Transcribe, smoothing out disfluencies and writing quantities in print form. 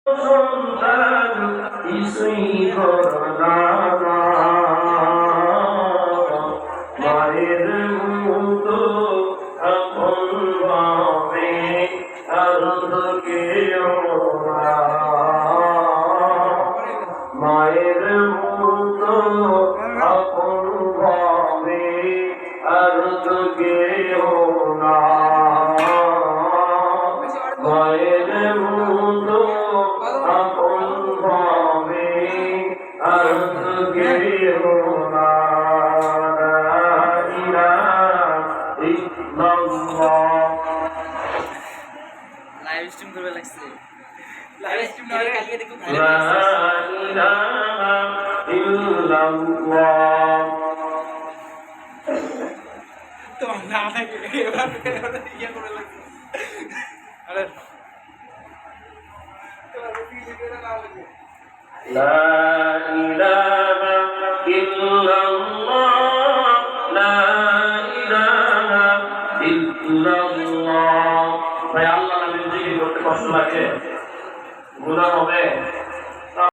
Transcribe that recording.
সন্তান কিছুই করোনা মায়ের মতো আপন ভাবে আর তো কেউ না মায়ের মতো আপন ভাবে আর তো কেউ না মায়ের মতো আপন ভাবে আর তো কেউ না লাইভ স্ট্রিম করবে লাগছে লাইভ স্ট্রিম না হলে কালকে দেখো লা ইলাহা ইল্লাল্লাহ তো না থাকে এবার ইয়া করে লাগছে আরে লা ইলাহা ইল্লাল্লাহ লা ইলাহা ইল্লাল্লাহ ভাই আল্লাহ নামে জিকির করতে কষ্ট লাগে গুনাহ হবে